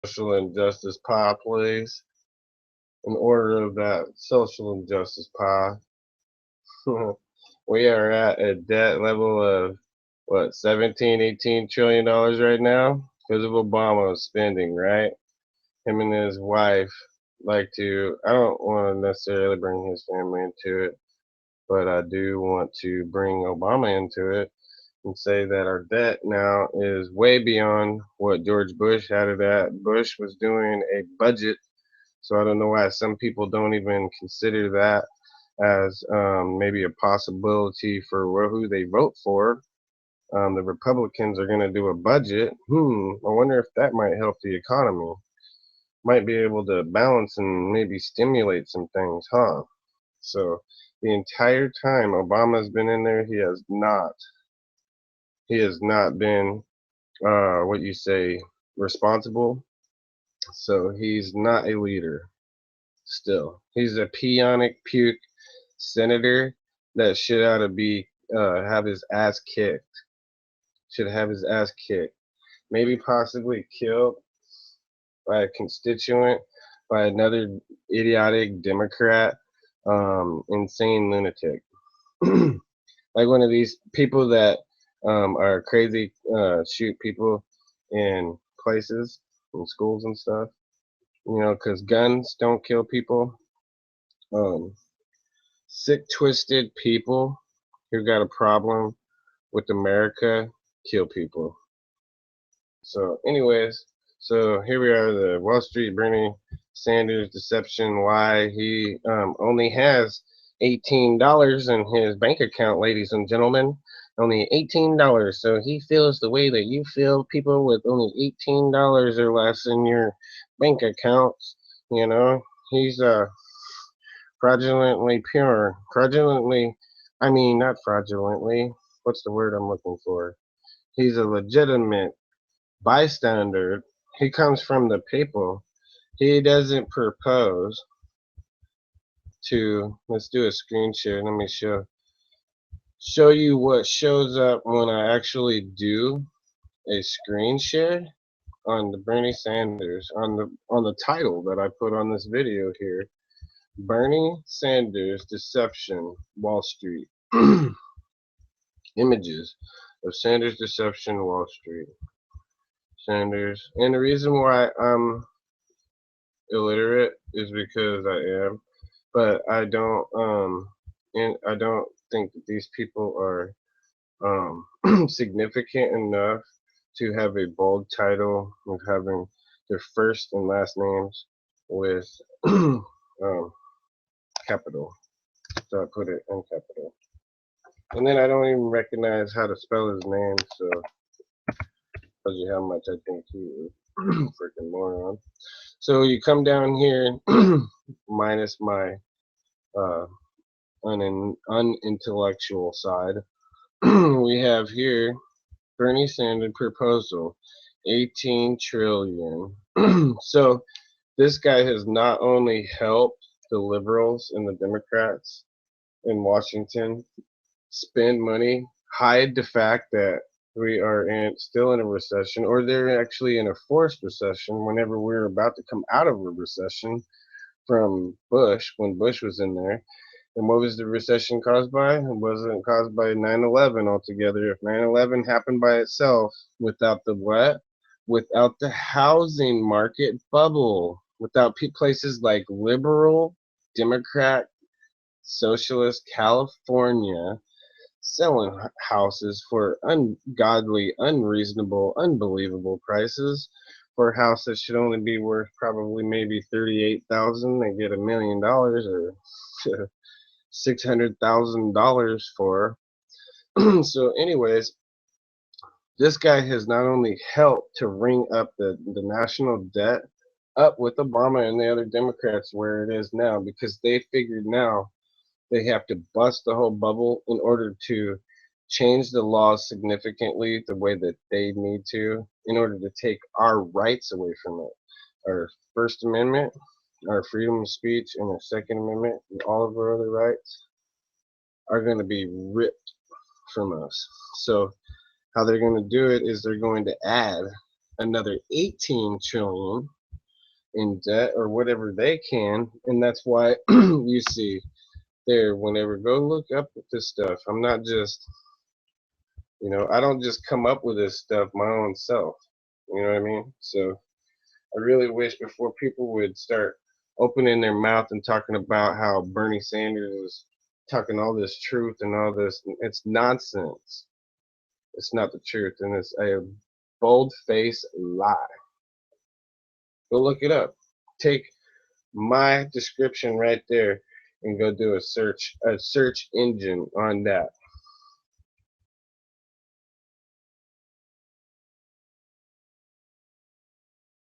social injustice pie, please. In order of that social injustice pie, we are at a debt level of what, 17, 18 trillion dollars right now because of Obama's spending, right? Him and his wife like to, I don't want to necessarily bring his family into it, but I do want to bring Obama into it and say that our debt now is way beyond what George Bush had it at. Bush was doing a budget, so I don't know why some people don't even consider that as maybe a possibility for who they vote for. The Republicans are going to do a budget. I wonder if that might help the economy. Might be able to balance and maybe stimulate some things, huh? So the entire time Obama's been in there, he has not been what you say responsible. So he's not a leader. Still, he's a peonic puke senator that should ought to be have his ass kicked. Should have his ass kicked. Maybe possibly killed by a constituent, by another idiotic Democrat, insane lunatic. Like one of these people that are crazy, shoot people in places, in schools and stuff. You know, because guns don't kill people. Um, Sick, twisted people who got a problem with America kill people. So, anyways, so here we are, the Wall Street Bernie Sanders deception. Why he only has $18 in his bank account, ladies and gentlemen. Only $18. So he feels the way that you feel. People with only $18 or less in your bank accounts. You know, he's fraudulently pure. Fraudulently, I mean, not fraudulently. What's the word I'm looking for? He's a legitimate bystander. He comes from the people. He doesn't propose to. Let's do a screen share. Let me show you what shows up when I actually do a screen share on the Bernie Sanders on the title that I put on this video here. Bernie Sanders deception Wall Street. Images of Sanders deception Wall Street. Sanders. And the reason why I'm illiterate is because I am, but I don't think that these people are significant enough to have a bold title of having their first and last names with um, capital. So I put it in capital. And then I don't even recognize how to spell his name, so tells you how much I think he is freaking moron. So you come down here, minus my uh, unintellectual side. We have here Bernie Sanders proposal, 18 trillion. So this guy has not only helped the liberals and the Democrats in Washington spend money, hide the fact that we are still in a recession, or they're actually in a forced recession whenever we're about to come out of a recession from Bush, when Bush was in there. And what was the recession caused by? It wasn't caused by 9/11 altogether. If 9/11 happened by itself without the what? Without the housing market bubble, without places like liberal, Democrat, socialist California selling houses for ungodly, unreasonable, unbelievable prices for a house that should only be worth probably maybe 38,000. They get $1 million or $600,000 for. So, anyways, this guy has not only helped to ring up the national debt up with Obama and the other Democrats where it is now because they figured now they have to bust the whole bubble in order to change the laws significantly the way that they need to in order to take our rights away from it. Our First Amendment, our freedom of speech, and our Second Amendment, and all of our other rights are going to be ripped from us. So, how they're going to do it is they're going to add another 18 trillion in debt or whatever they can, and that's why you see there, whenever go look up at this stuff, I'm not just, I don't just come up with this stuff my own self. You know what I mean? So I really wish before people would start opening their mouth and talking about how Bernie Sanders is talking all this truth and all this, it's nonsense. It's not the truth, and it's a bold-faced lie. Go look it up. Take my description right there and go do a search engine on that.